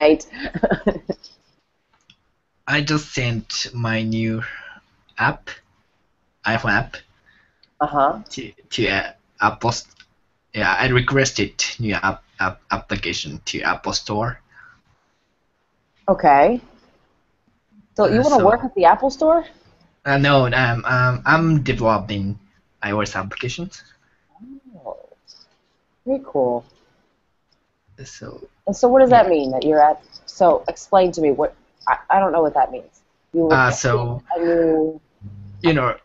Right. I just sent my new app, iPhone app, Uh-huh. to Apple. Yeah, I requested new app application to Apple Store. Okay. So you want to work So at the Apple Store? no, I'm developing iOS applications. Oh, very cool. So And so what does that yeah. mean that you're at? So explain to me what I don't know what that means. You requested So a new. you know,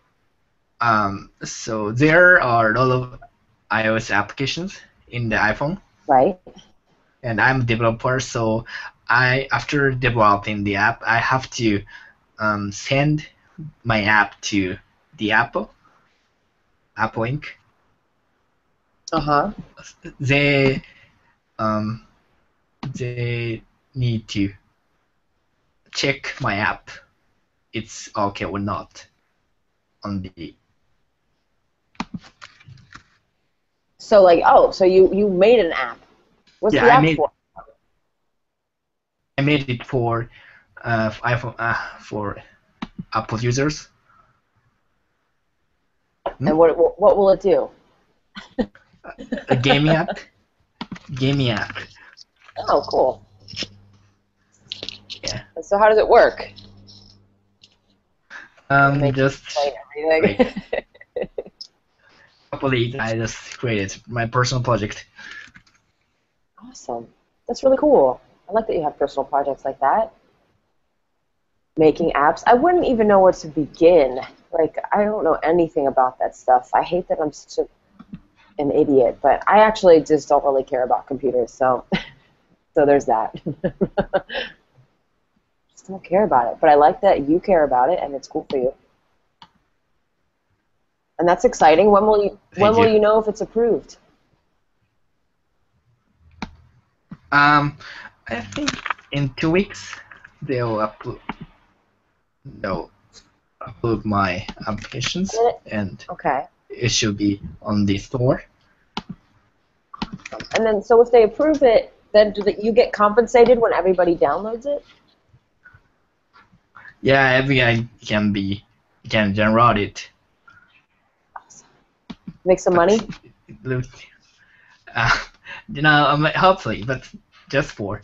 so there are a lot of iOS applications in the iPhone, Right. and I'm a developer. So I, after developing the app, I have to send my app to the Apple Inc. Uh-huh. They um, they need to check my app, it's okay or not on the. So like, oh, so you made an app. What's Yeah, the app for? I made it for iPhone for Apple users. Hmm? And what will it do? A gaming app. Gaming app. Oh, cool. Yeah. And so how does it work? Make me Just explain like everything. a couple days, I just created my personal project. Awesome. That's really cool. I like that you have personal projects like that. Making apps. I wouldn't even know where to begin. Like, I don't know anything about that stuff. I hate that I'm such an idiot, but I actually just don't really care about computers, so so there's that. Just don't care about it. But I like that you care about it and it's cool for you. And that's exciting. When Thank will you. you know if it's approved? Um, I think in 2 weeks they'll upload they'll upload my applications and Okay. it should be on the store. And then so if they approve it, then you get compensated when everybody downloads it? Yeah, every guy can generate it, Make some but money? it looks uh, hopefully, but just for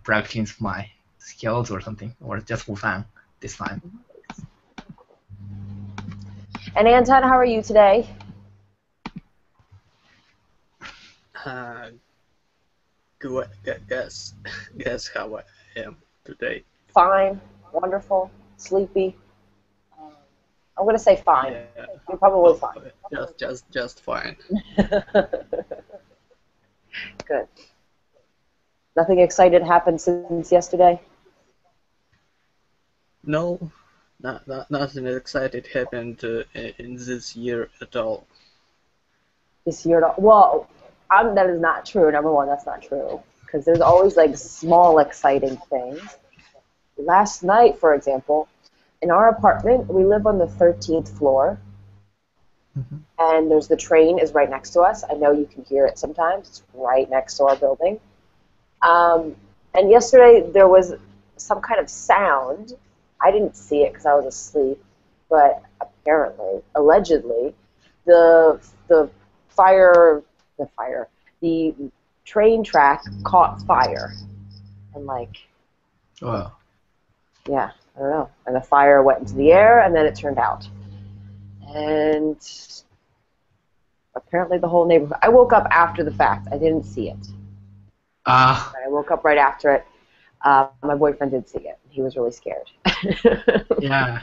practicing my skills or something, or just for fun this time. And Anton, how are you today? Uh, guess guess how I am today. Fine, wonderful, sleepy. I'm gonna say fine. Yeah, You're probably fine. just fine. Good. Nothing excited happened since yesterday? No, nothing excited happened in this year at all. This year? Well, that is not true. Number one, that's not true. Because there's always like small exciting things. Last night, for example, in our apartment, we live on the 13th floor, Mhm. and there's the train is right next to us. I know you can hear it sometimes. It's right next to our building. Um, and yesterday there was some kind of sound. I didn't see it because I was asleep, but apparently, allegedly, the the fire, the fire, the train track caught fire, and like, Well, yeah, I don't know, and the fire went into the air, and then it turned out, and apparently the whole neighborhood. I woke up after the fact. I didn't see it. I woke up right after it. My boyfriend did see it. He was really scared. yeah.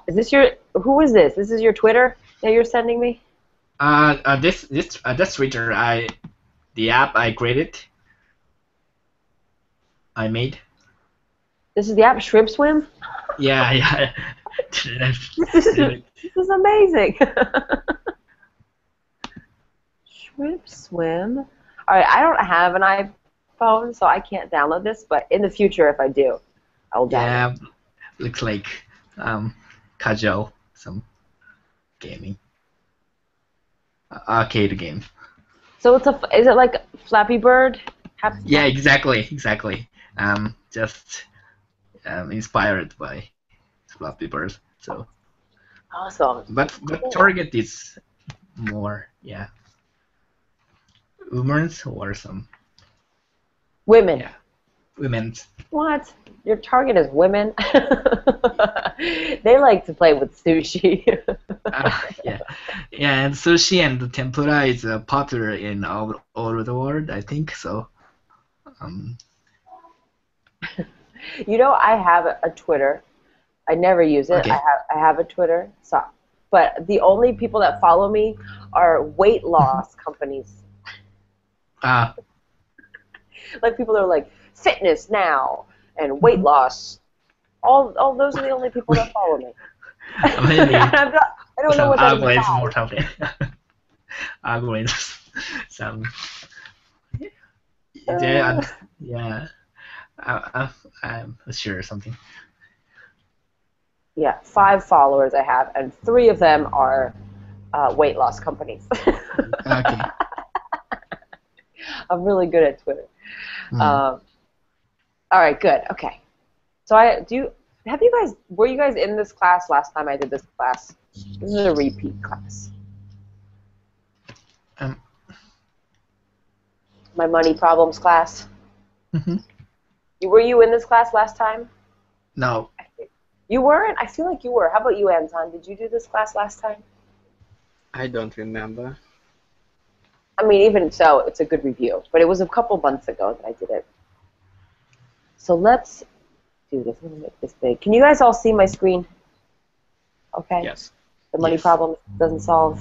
Is this your? Who is this? This is your Twitter that you're sending me? This Twitter, the app I created, I made. This is the app Shrimp Swim. Yeah, yeah. This is this is amazing. Shrimp Swim. All right, I don't have an iPhone, so I can't download this. But in the future, if I do, I will download Yeah, it. looks like casual, some gaming, arcade game. So is it like Flappy Bird? Yeah, exactly. Just inspired by Flappy Bird. So, Awesome. but Cool. Target is more women's or some Women. yeah women's. What? Your target is women? They like to play with sushi. Yeah, yeah, and sushi and tempura is popular in all over the world, I think so. Um, You know, I have a Twitter. I never use it. okay. I have a Twitter. So, but the only people that follow me are weight loss companies. Uh, Like people that are like fitness now and weight loss. All those are the only people that follow me. maybe I don't know some what that algorithms or implies. something. Algorithms, some Uh, yeah. I'm sure something. yeah, 5 followers I have, and 3 of them are weight loss companies. Okay. I'm really good at Twitter. Hmm. Um, all right, good. Okay. So were you guys in this class last time I did this class? This is a repeat class. Um, My money problems class. mhm. Were you in this class last time? No, You weren't? I feel like you were. How about you, Anton? Did you do this class last time? I don't remember. I mean, even so, it's a good review. But it was a couple months ago that I did it. So let's do this. I'm going to make this big. Can you guys all see my screen? Okay. Yes. The money yes. problem doesn't solve.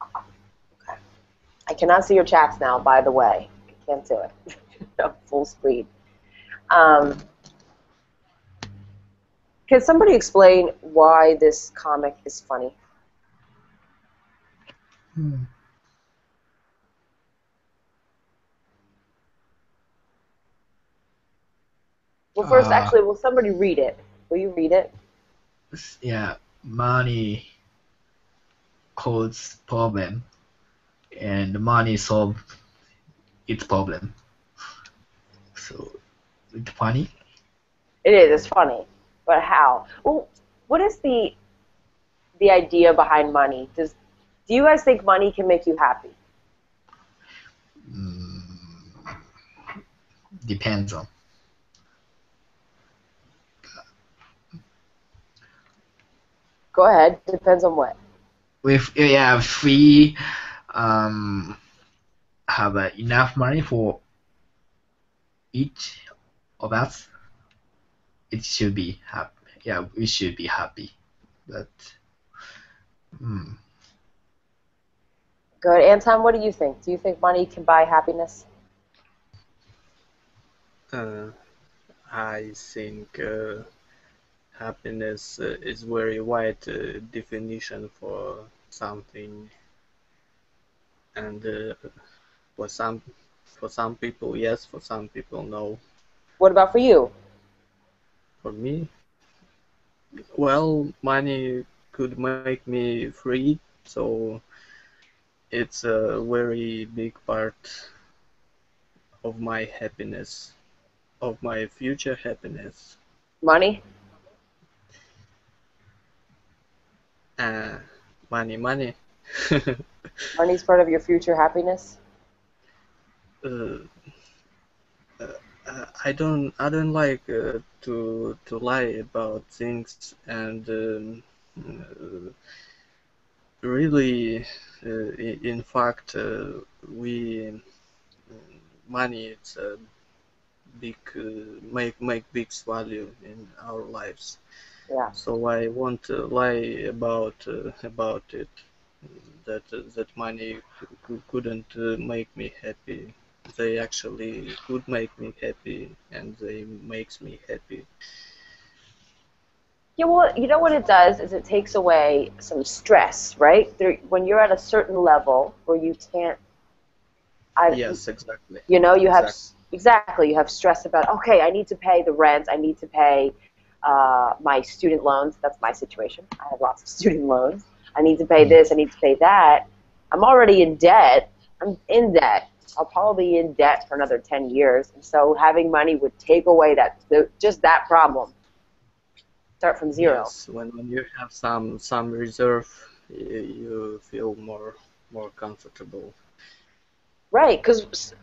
Okay. I cannot see your chats now, by the way. I can't do it. Full screen. Can somebody explain why this comic is funny? Hmm. Well, first, Uh, actually, will somebody read it? Will you read it? yeah, money causes problem, and money solve its problem. So it's funny. It is. It's funny. But how? Well, what is the idea behind money? Do you guys think money can make you happy? Mm, depends on. Go ahead. Depends on what. If we um have enough money for each of us, it should be happy. Yeah, we should be happy. But hmm, Good. Anton, what do you think? Do you think money can buy happiness? Uh, I think happiness is very wide definition for something, and for some for some people yes, for some people no. What about for you? For me, well, money could make me free, so it's a very big part of my happiness, of my future happiness. Money? Uh, money. Money's part of your future happiness? uh, I don't like to lie about things, and really, in fact, we money it's a big make big value in our lives. Yeah. So I won't lie about it. That money couldn't make me happy. They actually could make me happy, and they makes me happy. Yeah, well, you know what it does is it takes away some stress, right? When you're at a certain level where you can't, Yes, exactly, you have exactly. exactly, you have stress about, okay, I need to pay the rent, I need to pay my student loans. That's my situation. I have lots of student loans. I need to pay this, I need to pay that. I'm already in debt. I'm in debt. I'll probably be in debt for another 10 years. And so having money would take away just that problem. Start from zero. Yes, when you have some reserve, you feel more comfortable. Right, because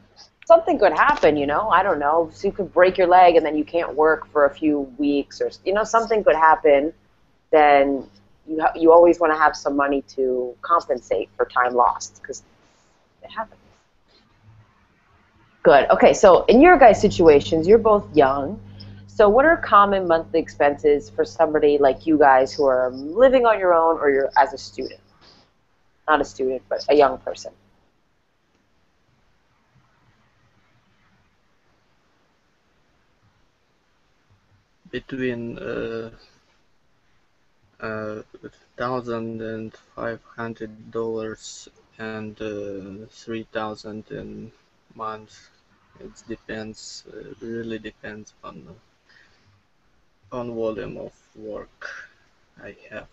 something could happen, I don't know. So you could break your leg and then you can't work for a few weeks, or something could happen. Then you always want to have some money to compensate for time lost, because it happens. Good. Okay, so in your guys' situations, you're both young. So what are common monthly expenses for somebody like you guys who are living on your own, or you're as a student? Not a student, but a young person. Between $1,500 and 3,000 in month. It depends. Really depends on volume of work I have.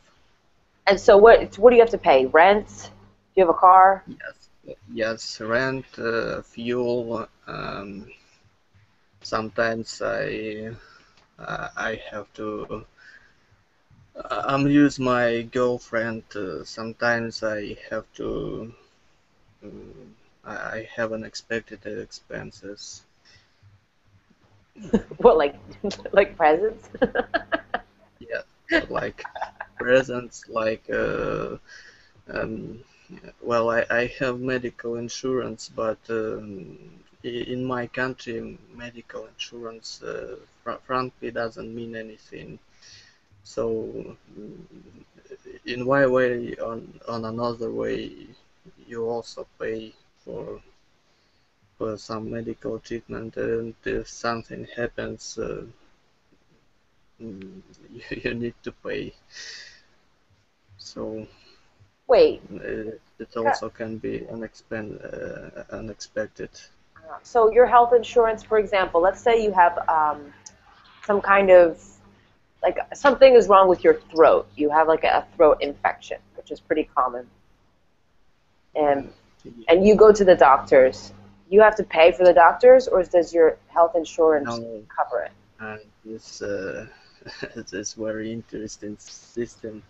And so what do you have to pay? Rent? Do you have a car? Yes, rent, fuel. Sometimes I have to. I'm use my girlfriend. Sometimes I have to. I have unexpected expenses. What, like presents? Yeah, like presents, like well, I have medical insurance, but in my country, medical insurance frankly doesn't mean anything. So in one way, on another way, you also pay for some medical treatment, and if something happens, you need to pay. So Wait. it also can be unexpected. So your health insurance, for example, let's say you have some kind of, like, something is wrong with your throat. You have like a throat infection, which is pretty common. And you go to the doctors. You have to pay for the doctors, or does your health insurance cover it? This is very interesting system.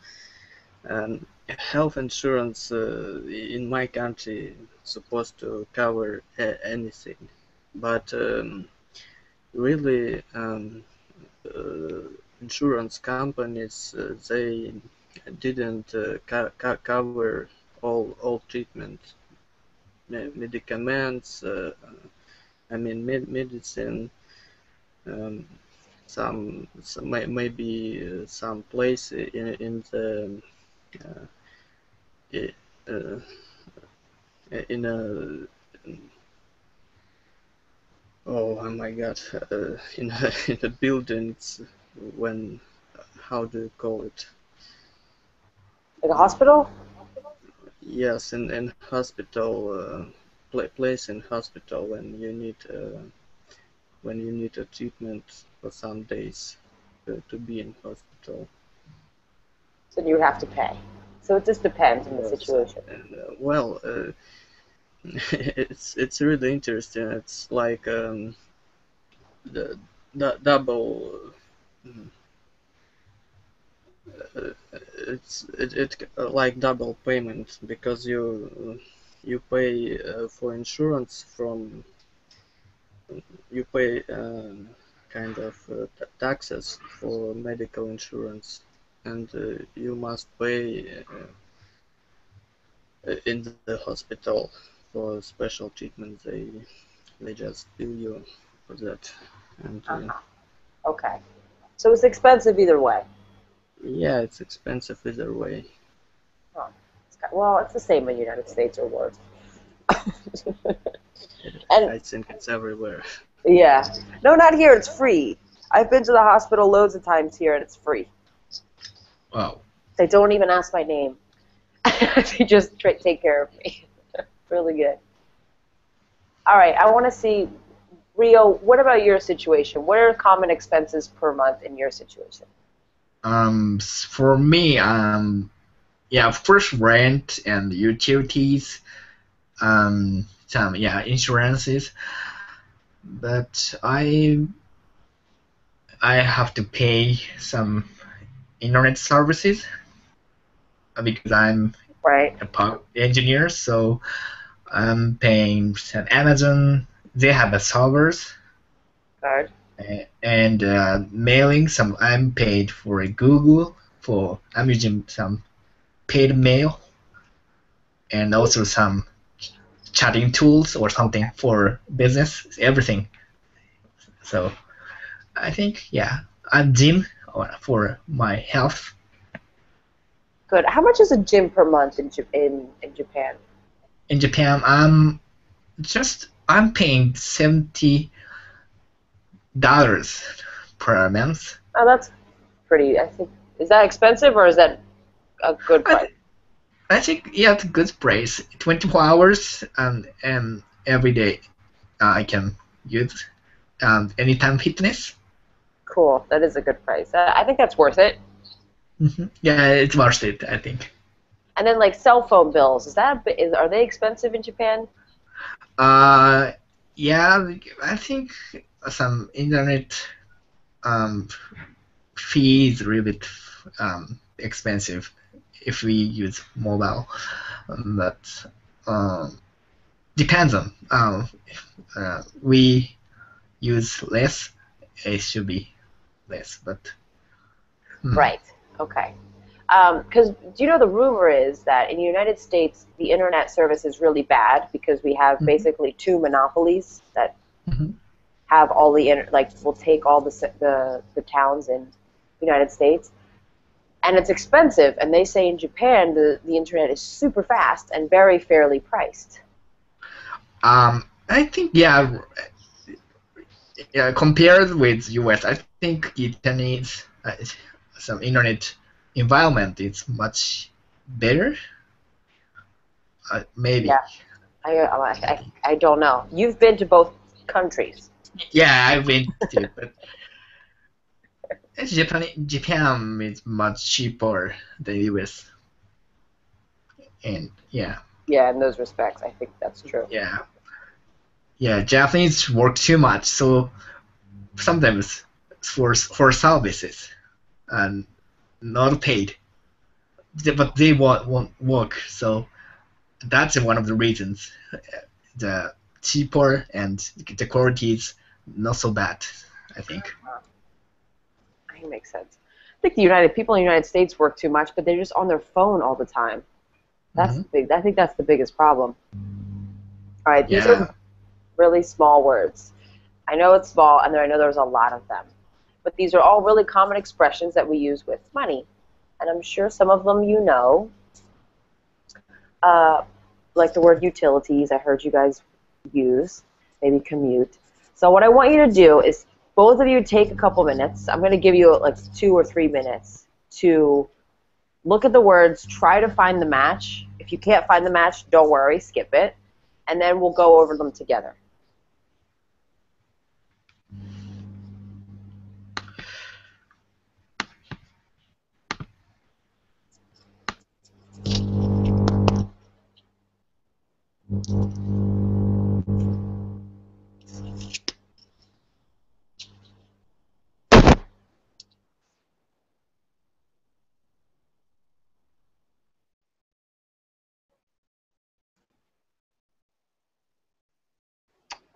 Health insurance in my country supposed to cover anything, but really insurance companies they didn't cover all treatment, medicaments. I mean medicine. Um, maybe some place in the uh, in a oh my god, in a buildings, when, how do you call it? Like a hospital? Yes, in hospital, place in hospital when you need a treatment for some days to be in hospital. So you have to pay. So it just depends on the Yes. situation. And, well, it's really interesting. It's like the double. It's like double payment, because you pay for insurance from, you pay kind of taxes for medical insurance, and you must pay in the hospital for special treatment. They just bill you for that, and Okay. So it's expensive either way. yeah, it's expensive either way. Oh. Well, it's the same in the United States or worse. And I think it's everywhere. yeah. No, not here. It's free. I've been to the hospital loads of times here, and it's free. Wow. They don't even ask my name. They just take care of me. Really good. All right. I want to see, Rio, what about your situation? What are common expenses per month in your situation? For me, yeah, first rent and utilities, some yeah insurances, but I have to pay some internet services because I'm Right. a engineer, so I'm paying some Amazon. They have a servers Good. and mailing. Some I'm paid for a Google for I'm using some paid mail and also some chatting tools or something for business. Everything. So I think yeah, I'm gym for my health. Good. How much is a gym per month in Japan? In Japan, I'm paying $70 per month. Oh, that's pretty. I think is that expensive or is that a good I, price? th- I think yeah, it's a good price. 24 hours and every day I can use anytime fitness. Cool. That is a good price. I think that's worth it. Yeah, it's worth it. I think. And then like cell phone bills, are they expensive in Japan? Uh, yeah, I think some internet um, fee is a little bit expensive if we use mobile, but depends on we use less, it should be less. But Right. Okay. Because do you know the rumor is that in the United States the internet service is really bad because we have mhm, basically two monopolies that mhm. have all like will take all the towns in the United States, and it's expensive. And they say in Japan the internet is super fast and very fairly priced. I think yeah, compared with US, I think Japanese some internet environment is much better. Yeah. Maybe. I don't know. You've been to both countries. Yeah, I've been to, but Japan is much cheaper than US, and yeah, Yeah, in those respects, I think that's true. yeah, yeah. Japanese work too much, so sometimes for services and not paid, but they want work. So that's one of the reasons. The cheaper and the quality is not so bad, I think. I think it makes sense. I think the United people in the United States work too much, but they're just on their phone all the time. That's Hmm. the big. I think that's the biggest problem. All right, these are Yeah. really small words. I know it's small, and I know there's a lot of them, but these are all really common expressions that we use with money, and I'm sure some of them you know, uh, like the word utilities. I heard you guys use, maybe commute. So what I want you to do is both of you take a couple minutes. I'm going to give you like 2 or 3 minutes to look at the words, try to find the match. If you can't find the match, don't worry, skip it, and then we'll go over them together.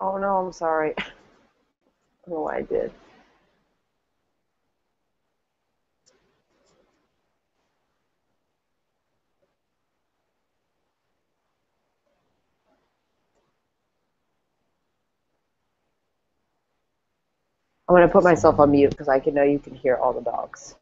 Oh no, I'm sorry. I don't know what I did. I'm going to put myself on mute because I can know you can hear all the dogs.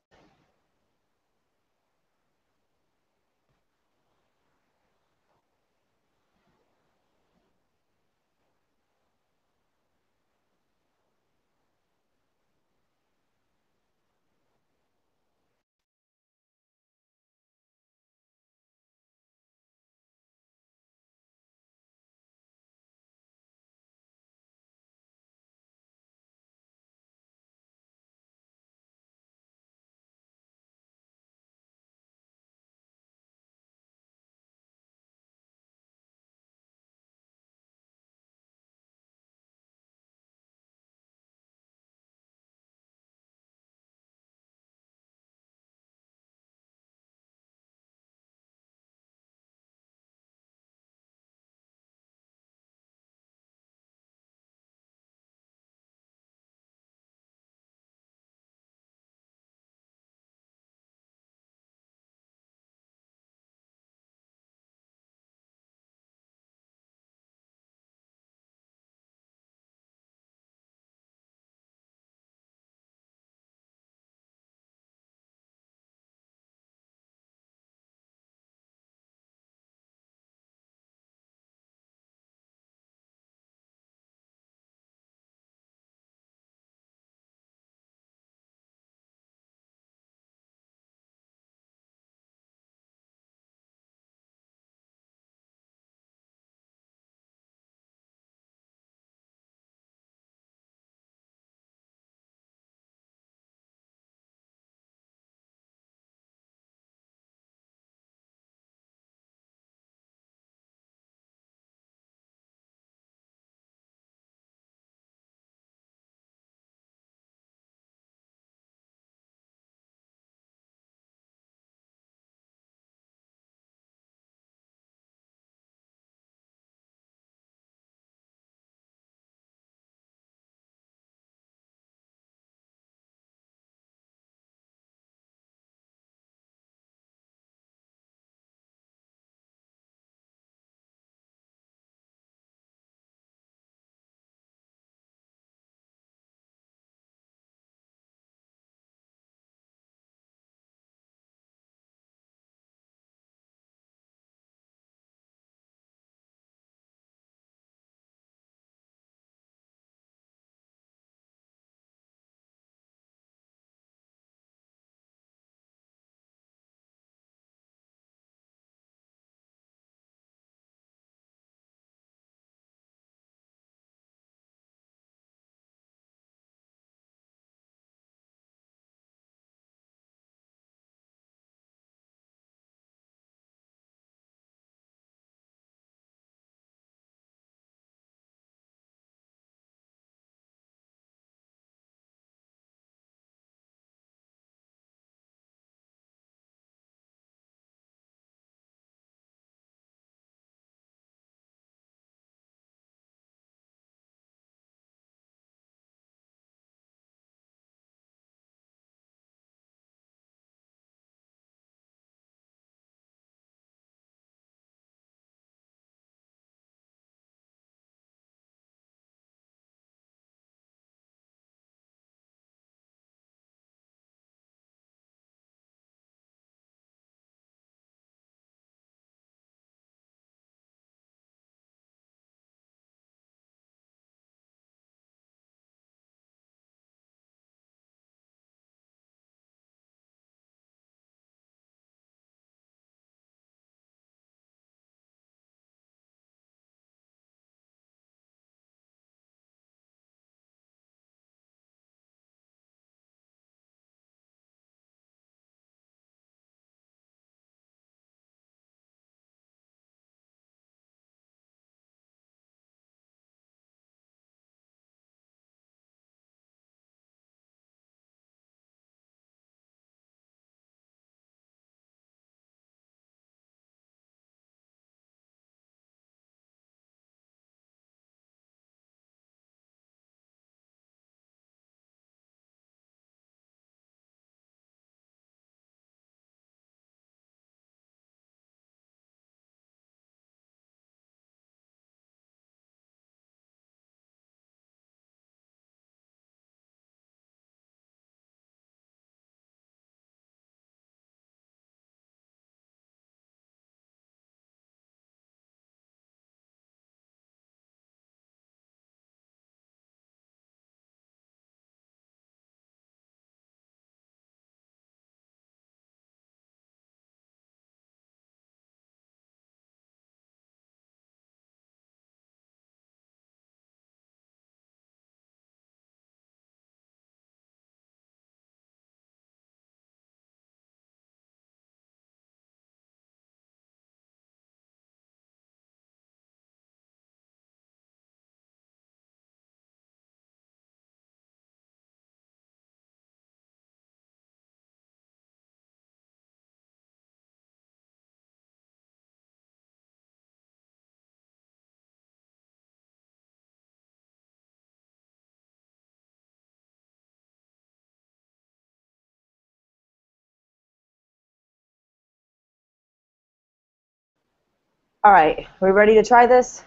All right, we ready to try this?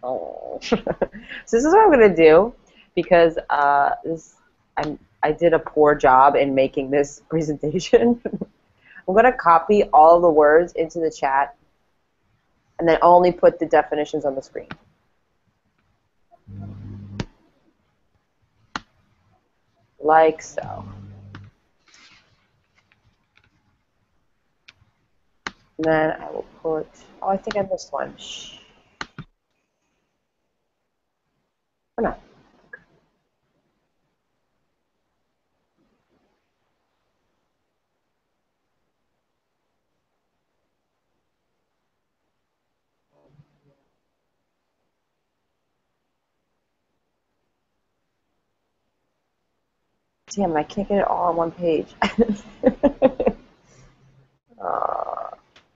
Oh. So this is what I'm gonna do because I did a poor job in making this presentation. I'm gonna copy all the words into the chat and then only put the definitions on the screen. Like so. And then I will put, oh, I think I missed one. Shh. Or not. Damn, I can't get it all on one page.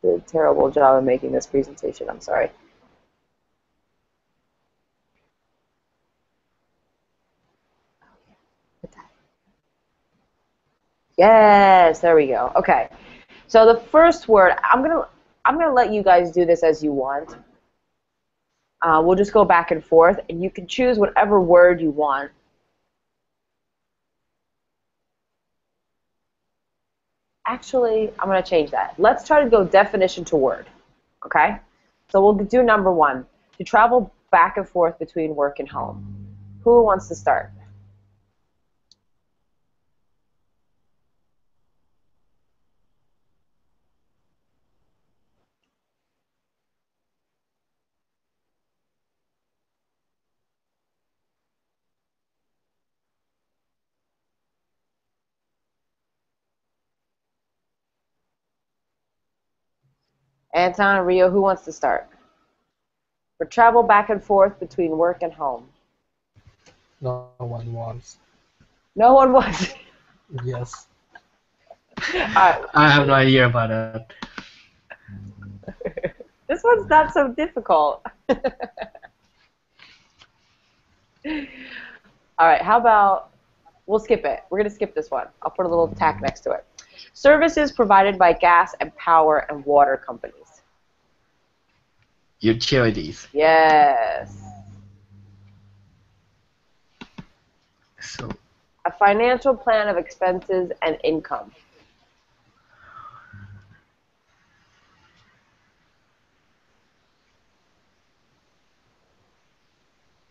Did a terrible job of making this presentation. I'm sorry. Yes, there we go. Okay. So the first word, I'm gonna let you guys do this as you want. We'll just go back and forth, and you can choose whatever word you want. Actually, I'm going to change that. Let's try to go definition to word, okay? So we'll do number one, to travel back and forth between work and home. Who wants to start? Anton, Rio, who wants to start? For travel back and forth between work and home. No one wants. No one wants. Yes. All right. I have no idea about that. This one's not so difficult. All right, how about, we'll skip it. We're going to skip this one. I'll put a little tack next to it. Services provided by gas and power and water companies. Utilities. Yes. So A financial plan of expenses and income.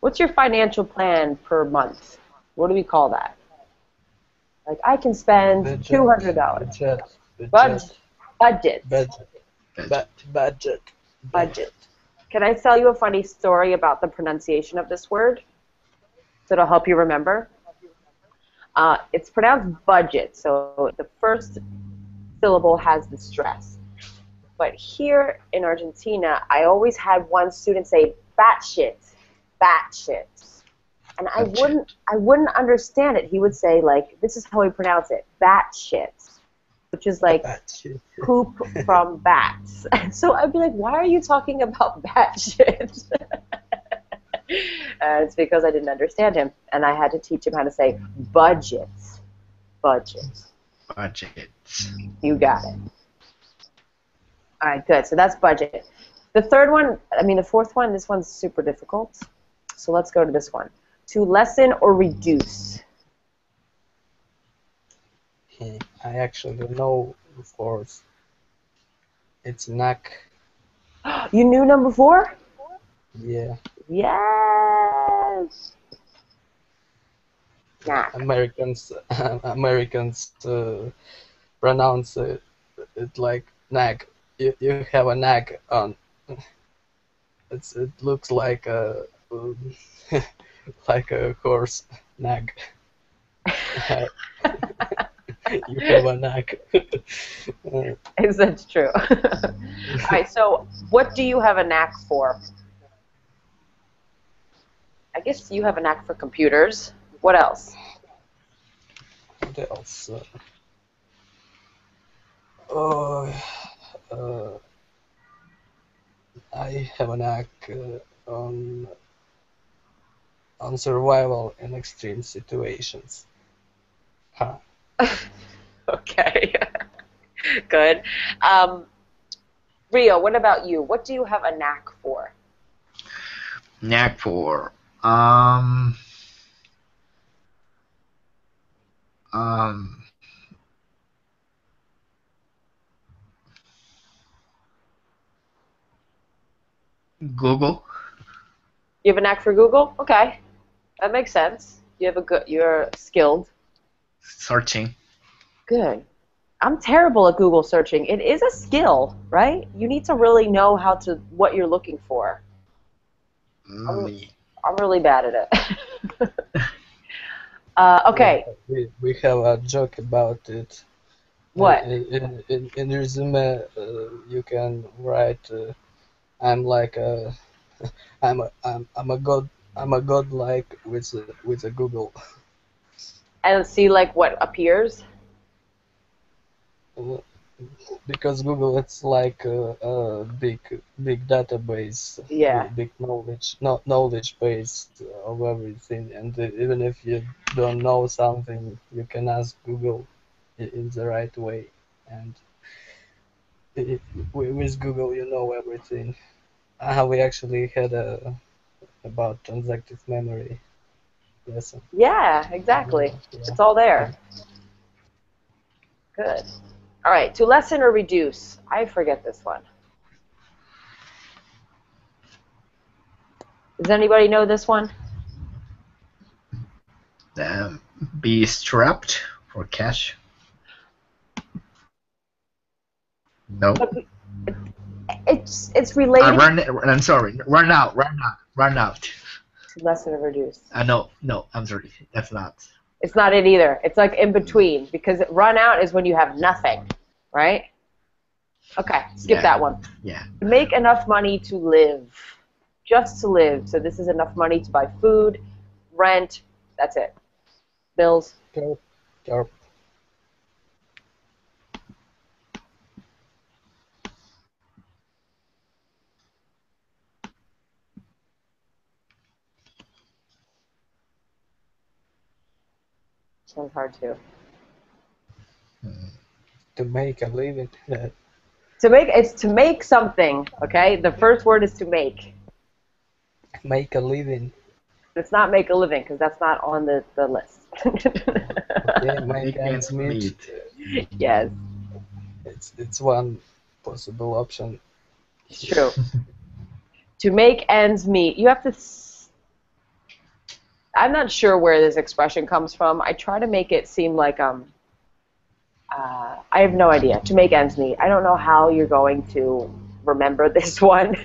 What's your financial plan per month? What do we call that? Like, I can spend $200. Budget. Budget. Can I tell you a funny story about the pronunciation of this word? So it'll help you remember. It's pronounced budget, so the first syllable has the stress. But here in Argentina, I always had one student say batshit, batshit. And I wouldn't understand it. He would say, like, this is how we pronounce it, batshit, which is like poop from bats. And so I'd be like, why are you talking about batshit? And it's because I didn't understand him, and I had to teach him how to say budget. Budget. budget. You got it. All right, good. So that's budget. The third one, the fourth one, this one's super difficult. So let's go to this one. To lessen or reduce. I actually know the fourth. It's knack. You knew number 4? Yeah. Yes. Knack. Americans pronounce it like knack. You have a knack on. It looks like a like a horse nag. You have a knack. Is that true? All right, so what do you have a knack for? I guess you have a knack for computers. What else? What else? I have a knack on survival in extreme situations. Huh. Okay. Good. Rio, what about you? What do you have a knack for? Knack for um um Google You have a knack for Google? Okay. That makes sense. You're skilled. searching. Good. I'm terrible at Google searching. It is a skill, right? You need to really know what you're looking for. I'm, Mm, I'm really bad at it. Yeah, Okay. we have a joke about it. What? In resume, you can write, "I'm like a, I'm a god, I'm a god like with a Google." And see like what appears? Uh, because Google it's like a big database, Yeah. big knowledge base of everything, and even if you don't know something, you can ask Google in the right way, and it, with Google you know everything. We actually had a about transactive memory lesson. Yeah, exactly. Yeah. It's all Yeah. there. Good. All right. To lessen or reduce. I forget this one. Does anybody know this one? um, be strapped for cash. No. It's related Run. I'm sorry. Run out. Run out. Run out. to lessen or reduce. No. No. I'm sorry. That's not. It's not it either. It's like in between because run out is when you have nothing, right? Okay, skip Yeah. that one. Yeah. Make enough money to live, just to live. So this is enough money to buy food, rent. That's it. Bills. Carp, carp. Sounds hard too. To make a living. It's to make something. Okay, the first word is to make. Make a living. It's not make a living because that's not on the list. Okay, make Make ends ends meet. meet. Yes, It's one possible option. it's true. To make ends meet, you have to. I'm not sure where this expression comes from. I try to make it seem like I have no idea. To make ends meet. I don't know how you're going to remember this one.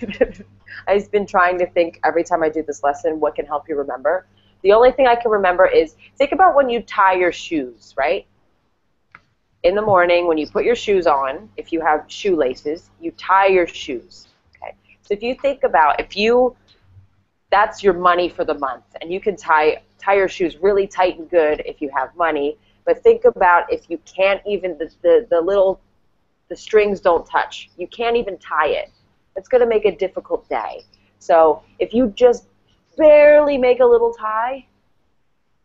I've been trying to think every time I do this lesson what can help you remember. The only thing I can remember is think about when you tie your shoes, right? In the morning when you put your shoes on, if you have shoelaces, you tie your shoes. Okay. So if you think about that's your money for the month, and you can tie your shoes really tight and good if you have money. But think about if you can't even the strings don't touch. You can't even tie it. It's going to make a difficult day. So if you just barely make a little tie,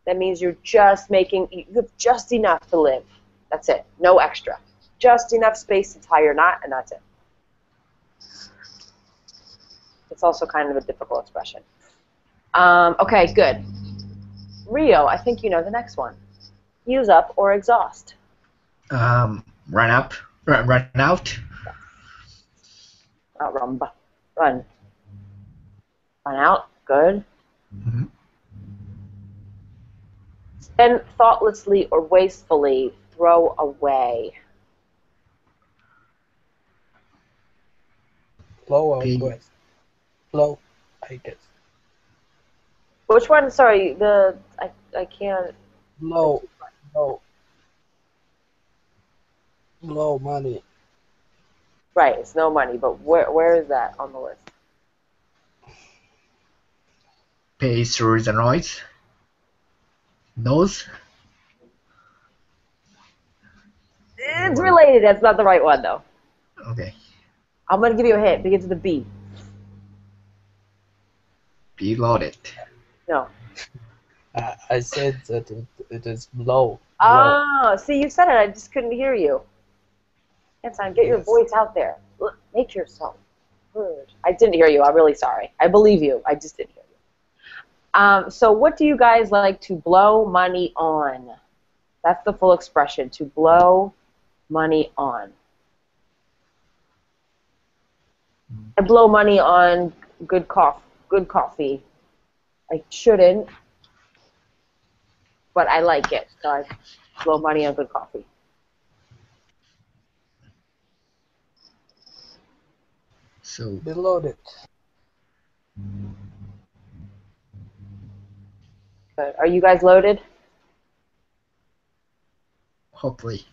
that means you have just enough to live. That's it. No extra. Just enough space to tie your knot, and that's it. It's also kind of a difficult expression. Okay, good. Rio, I think you know the next one. Use up or exhaust. Run up. Run out. Not rumba. Run. Run out. Good. Mm-hmm. Spend thoughtlessly or wastefully. Throw away. Low, I Pay. guess. Low, I guess. Which one? Sorry, I can't. Low, low, low money. Right, it's no money, but where is that on the list? Pay through the noise. Nose. It's related. That's not the right one though. Okay. I'm gonna give you a hint. Begins with a B. Be loaded. No. I said that it is blow. Oh, see, you said it. I just couldn't hear you. Hanson, get your Yes. voice out there. Make yourself heard. I didn't hear you. I'm really sorry. I believe you. I just didn't hear you. So what do you guys like to blow money on? That's the full expression, to blow money on. I blow money on good coffee. I shouldn't, but I like it, so I blow money on good coffee. So Be loaded. Good. Are you guys loaded? hopefully.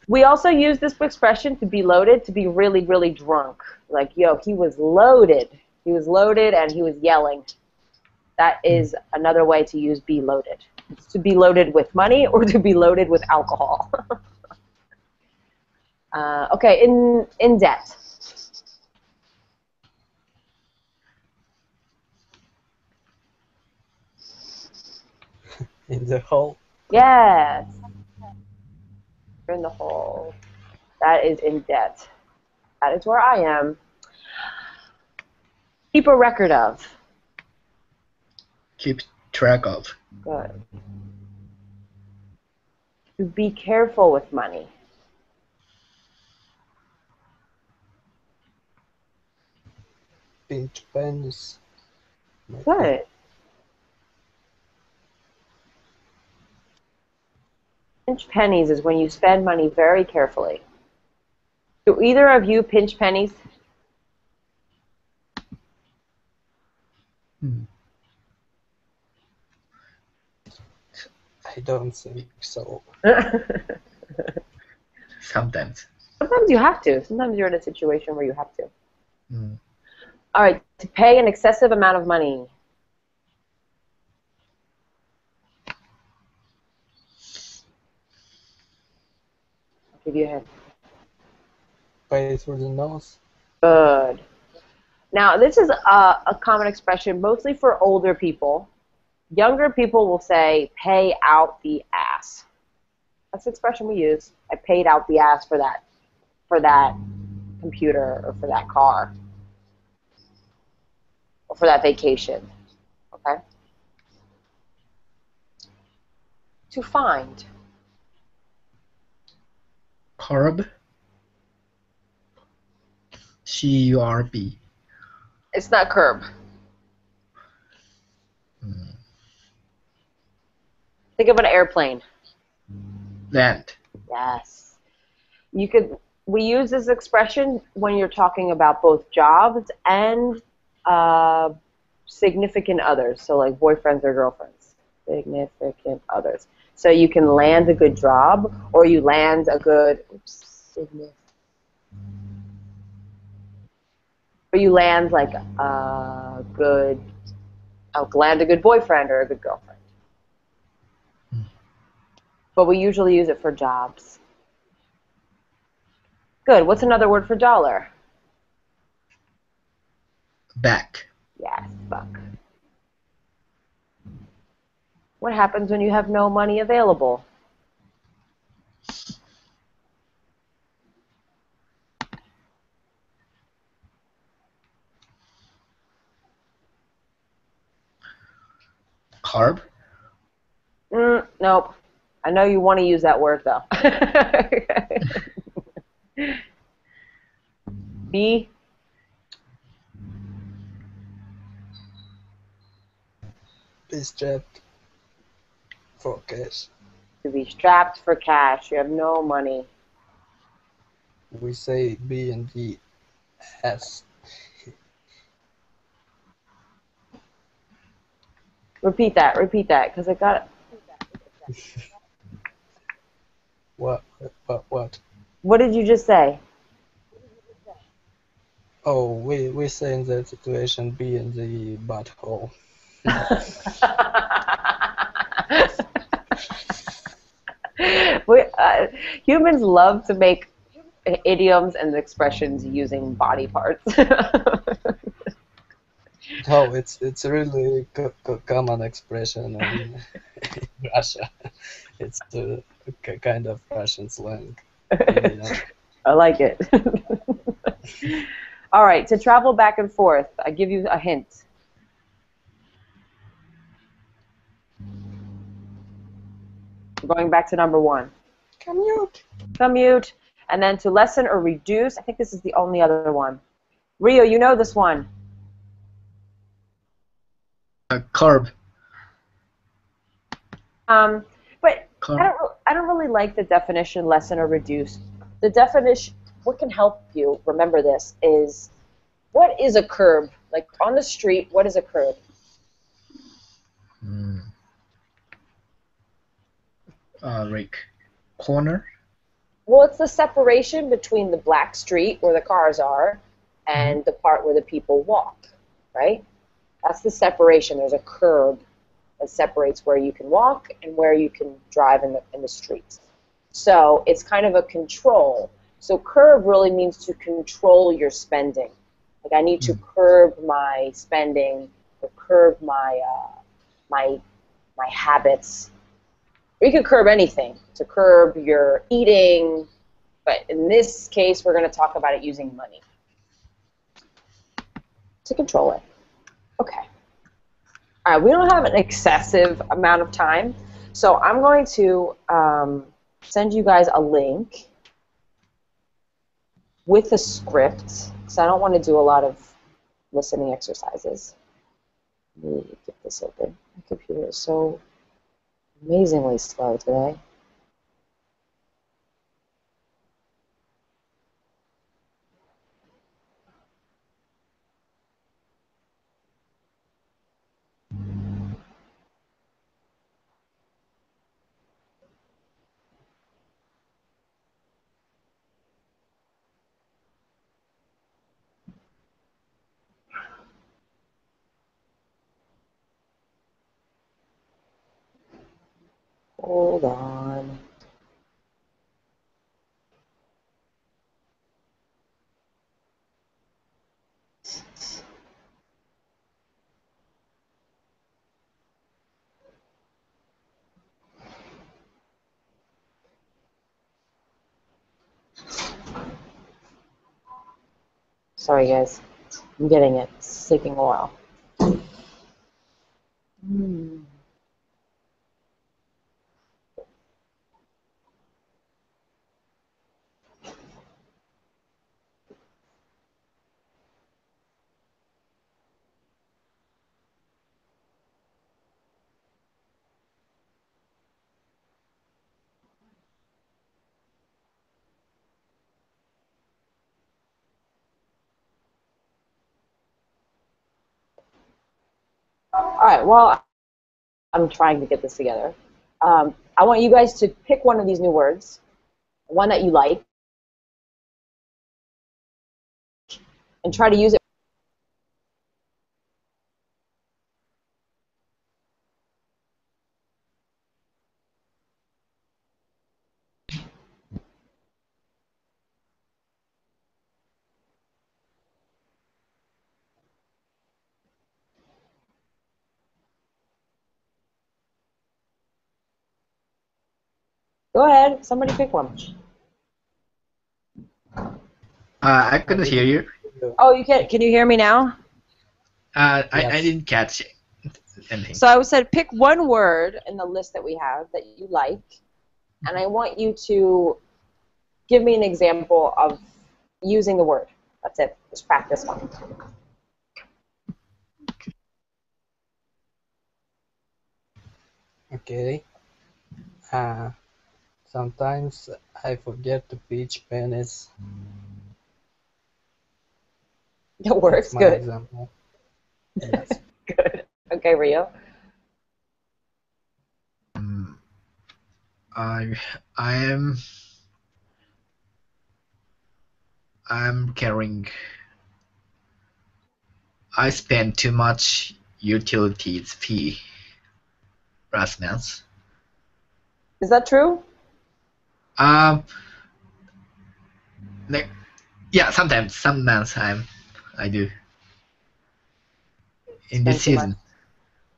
We also use this expression to be loaded, to be really, really drunk. Like, yo, he was loaded. He was loaded and he was yelling. That is another way to use be loaded. It's to be loaded with money or to be loaded with alcohol. Okay, in debt. In the hole. Yes. You're in the hole. That is in debt. That is where I am. Keep a record of. Keep track of. Good. To be careful with money. Pinch pennies. Good. Pinch pennies is when you spend money very carefully. Do either of you pinch pennies? I don't think so. Sometimes. Sometimes you have to. Sometimes you're in a situation where you have to. Mm. All right, to pay an excessive amount of money. I'll give you a hint. Pay through the nose. Good. Now, this is a common expression mostly for older people. Younger people will say, pay out the ass. That's the expression we use. I paid out the ass for that computer or for that car or for that vacation. Okay? To find. Curb. C-U-R-B. It's not curb. Think of an airplane. Land. Yes. We use this expression when you're talking about both jobs and significant others, so like boyfriends or girlfriends. Significant others. So you can land a good job, or you land a good, or you land like land a good boyfriend or a good girlfriend. But we usually use it for jobs. Good. What's another word for dollar? Back. Yes, buck. What happens when you have no money available? Carb. Nope. I know you want to use that word, though. B. Be strapped for cash. To be strapped for cash. You have no money. We say B and D S. Repeat that, because I got it. What? What did you just say? Oh, we say in that situation be in the butthole. Humans love to make idioms and expressions using body parts. No, it's really common expression in Russia. It's a kind of Russian slang. Yeah. I like it. All right, to travel back and forth, I give you a hint. Going back to number 1. Commute. Commute. And then to lessen or reduce, I think this is the only other one. Rio, you know this one. Curb. But Curb. I don't really like the definition lessen or reduce. The definition, what can help you remember this is, what is a curb? Like on the street, what is a curb? Like corner. Well, it's the separation between the black street where the cars are and the part where the people walk, right? That's the separation. There's a curb that separates where you can walk and where you can drive in the streets. So it's kind of a control. So curb really means to control your spending. Like I need to curb my spending or curb my my habits. Or you can curb anything, to curb your eating, but in this case, we're going to talk about it using money to control it. Okay. All right, we don't have an excessive amount of time, so I'm going to send you guys a link with a script, because I don't want to do a lot of listening exercises. Let me get this open. My computer is so amazingly slow today. Hold on. Sorry, guys. I'm getting it. It's taking a while. All right, well, I'm trying to get this together. I want you guys to pick one of these new words, one that you like, and try to use it. Go ahead. Somebody pick one. I couldn't hear you. Oh, you can. Can you hear me now? I didn't catch anything. So I said pick one word in the list that we have that you like, and I want you to give me an example of using the word. That's it. Just practice one. Okay. Sometimes I forget to pitch pennies. That works. My Good. example. Yes. Good. Okay, Rio. I'm carrying. I spend too much utilities fee last month. Is that true? Like, yeah, sometimes some months I do. in this Spend too much? season.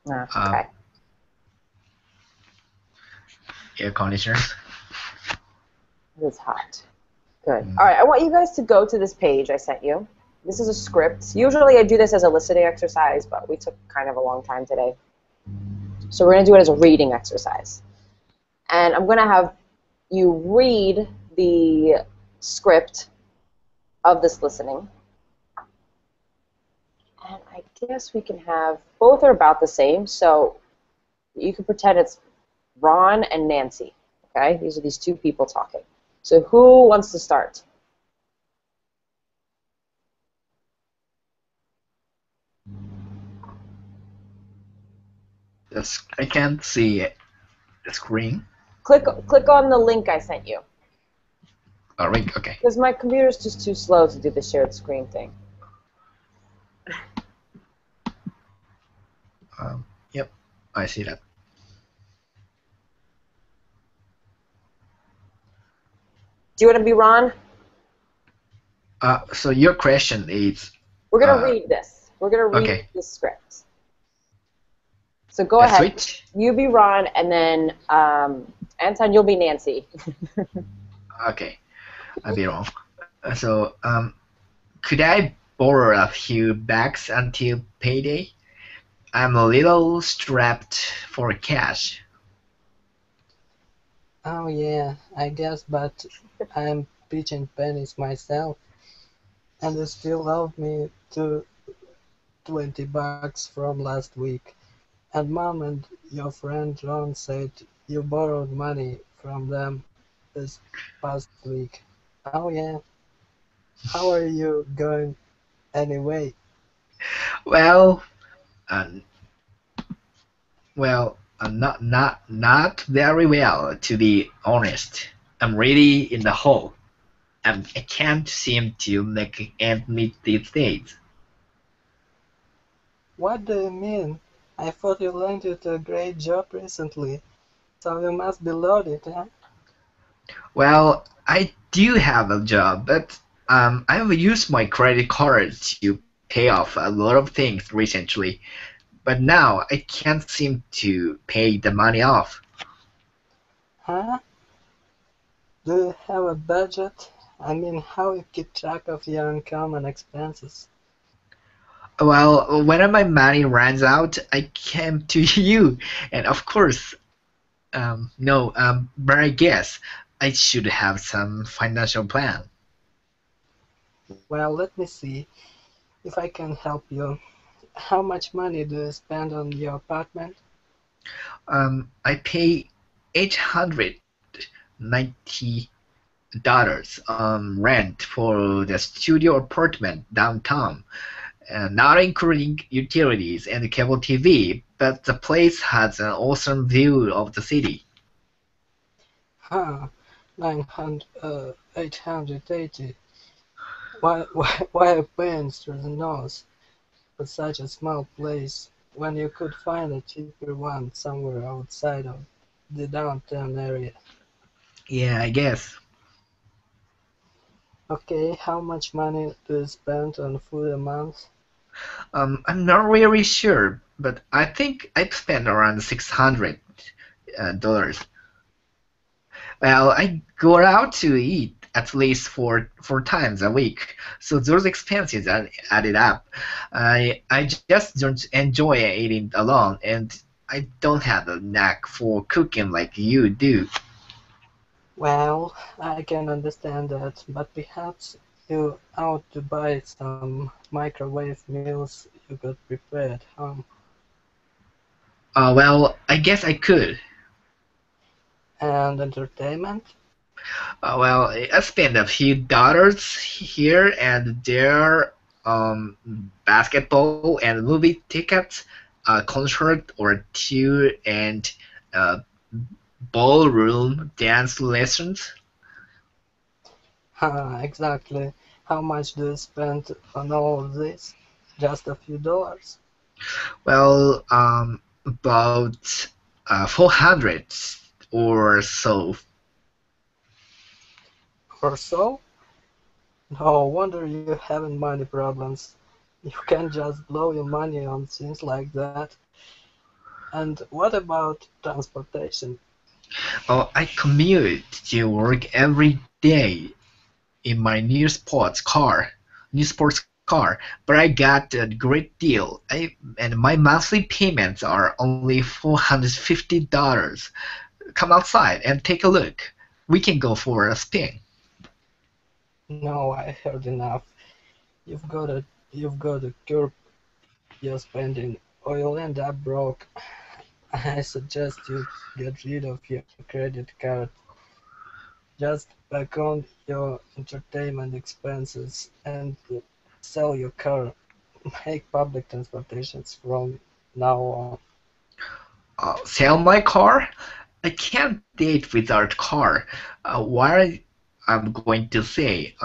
No. Uh, Okay. Air conditioners. It is hot. Good. Mm. All right. I want you guys to go to this page I sent you. This is a script. Usually I do this as a listening exercise, but we took kind of a long time today. So we're going to do it as a reading exercise. And I'm going to have you read the script of this listening. And I guess we can have, both are about the same, so you can pretend it's Ron and Nancy. Okay? These are these two people talking. So who wants to start? I can't see the screen. Click on the link I sent you. Oh, ring. Okay. Because my computer's just too slow to do the shared screen thing. Yep. I see that. Do you want to be Ron? So your question is. We're going to read this. We're going to read Okay. the script. So go ahead. Switch. You be Ron, and then Anton, you'll be Nancy. Okay. I'll be wrong. So could I borrow a few bags until payday? I'm a little strapped for cash. Oh yeah, I guess, but I'm pitching pennies myself, and you still owe me to $20 from last week. And Mom and your friend Ron said you borrowed money from them this past week. Oh yeah, how are you going anyway? Well, uh, not very well, to be honest. I'm really in the hole. I can't seem to make ends meet these days. What do you mean? I thought you landed a great job recently, so you must be loaded, huh? Well, I do have a job, but I've used my credit card to pay off a lot of things recently. But now I can't seem to pay the money off. Huh? Do you have a budget? I mean, how you keep track of your income and expenses? Well, when my money runs out, I came to you, and of course, no, but I guess I should have some financial plan. Well, let me see if I can help you. How much money do you spend on your apartment? I pay $890 rent for the studio apartment downtown, not including utilities and cable TV, but the place has an awesome view of the city. Huh, 880. Why are paying through the nose for such a small place when you could find a cheaper one somewhere outside of the downtown area? Yeah, I guess. Okay, how much money do you spend on food a month? I'm not really sure, but I think I spent around $600. Well, I go out to eat at least four times a week, so those expenses are added up. I just don't enjoy eating alone, and I don't have a knack for cooking like you do. Well, I can understand that, but perhaps you ought to buy some microwave meals you could prepare at home. Well, I guess I could. And entertainment? Well, I spend a few dollars here and there, basketball and movie tickets, a concert or two, and uh, ballroom dance lessons. Exactly. How much do you spend on all of this? Just a few dollars? Well, about 400 or so. Or so? No wonder you haven't money problems. You can't just blow your money on things like that. And what about transportation? Oh, I commute to work every day in my new sports car, but I got a great deal. And my monthly payments are only $450. Come outside and take a look. We can go for a spin. No, I heard enough. You've got to curb your spending, or you'll end up broke. I suggest you get rid of your credit card. Just account your entertainment expenses and sell your car. Make public transportations from now on. Sell my car? I can't date without car. What I'm going to say,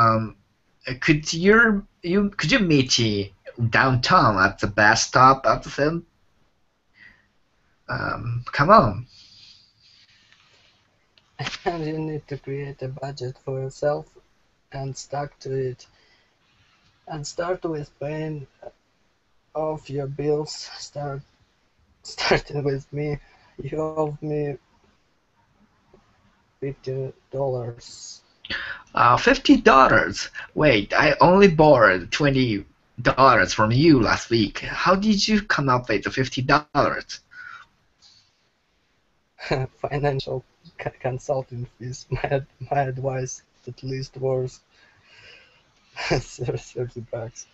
could you meet me downtown at the bus stop at the same? Come on. And you need to create a budget for yourself and stuck to it. And start with paying off your bills. Starting with me. You owe me $50. $50. Wait, I only borrowed $20 from you last week. How did you come up with the $50? Financial consulting fees. My advice at least worth $30.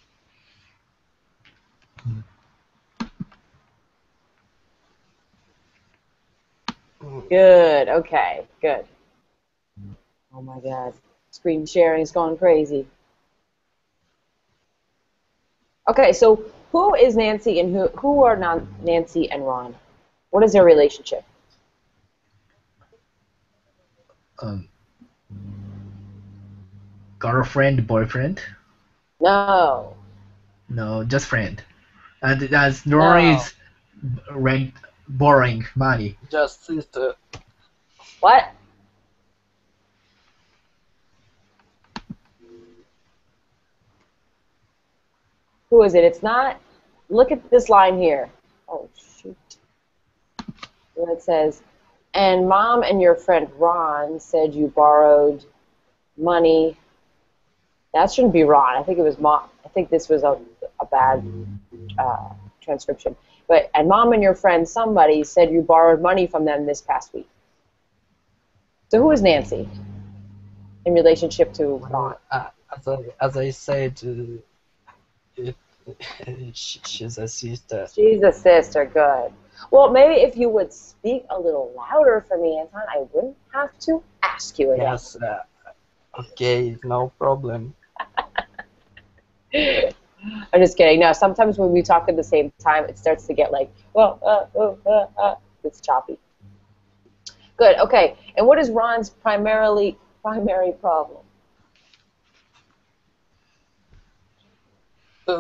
Good. Okay. Good. Oh my God. Screen sharing is going crazy. Okay, so who is Nancy and who are Nancy and Ron? What is their relationship? Um, Girlfriend, boyfriend? No. No, just friend. And as Nora is borrowing money. Just sister. What? Who is it? It's not. Look at this line here. Oh, shoot. Where it says, and Mom and your friend Ron said you borrowed money. That shouldn't be Ron. I think it was Mom. I think this was a bad transcription. And Mom and your friend somebody said you borrowed money from them this past week. So who is Nancy in relationship to Ron? As I said, she's a sister. She's a sister. Good. Well, maybe if you would speak a little louder for me, Anton, I wouldn't have to ask you again. Yes. Okay, no problem. I'm just kidding. No, sometimes when we talk at the same time, it starts to get like, it's choppy. Good. Okay. And what is Ron's primary problem?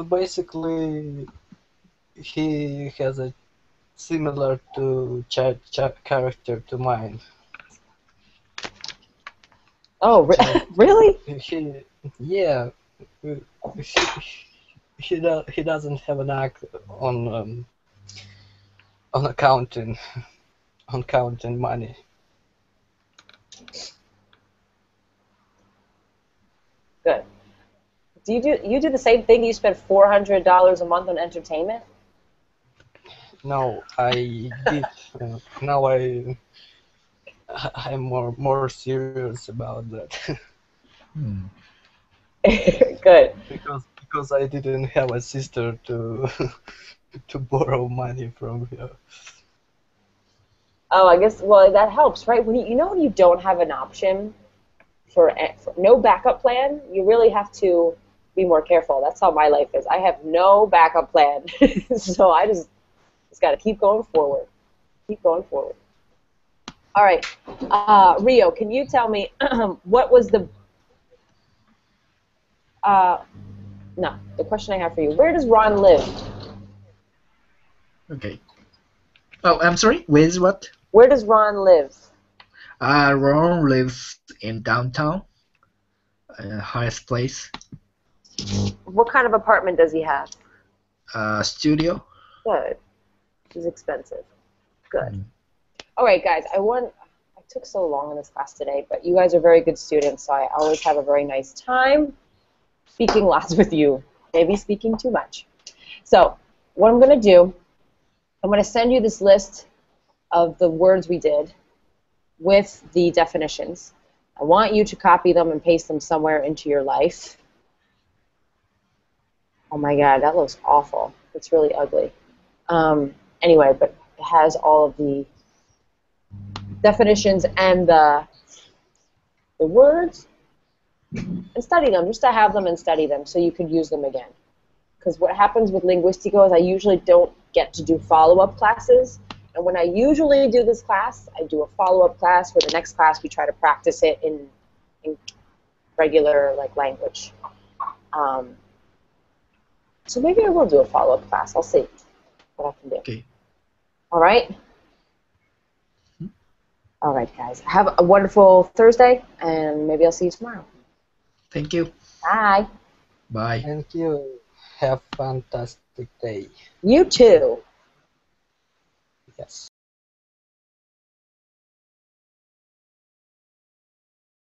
Basically, he has a similar to character to mine. Oh, really? He doesn't have a knack on counting money. Good. Do you do the same thing? You spend $400 a month on entertainment? No, I did. Now I'm more serious about that. Good. Because I didn't have a sister to borrow money from her. Oh, I guess. Well, that helps, right? When when you don't have an option for no backup plan, you really have to be more careful. That's how my life is. I have no backup plan, so I just got to keep going forward. Keep going forward. All right, Rio, can you tell me what was the the question I have for you? Where does Ron live? Okay. Oh, I'm sorry. With what? Where does Ron live? Ron lives in downtown, highest place. What kind of apartment does he have? studio. Good. It's expensive. Good. Mm. All right, guys. I took so long in this class today, but you guys are very good students, so I always have a very nice time speaking lots with you. Maybe speaking too much. So what I'm going to do, I'm going to send you this list of the words we did with the definitions. I want you to copy them and paste them somewhere into your life. Oh my God, that looks awful. It's really ugly. Anyway, but it has all of the definitions and the words, and study them, just to have them and study them so you could use them again. Because what happens with Linguistico is I usually don't get to do follow-up classes, and when I usually do this class, I do a follow-up class where the next class we try to practice it in regular language. So maybe I will do a follow-up class. I'll see what I can do. Okay. All right? All right, guys. Have a wonderful Thursday, and maybe I'll see you tomorrow. Thank you. Bye. Bye. Thank you. Have fantastic day. You too. Yes.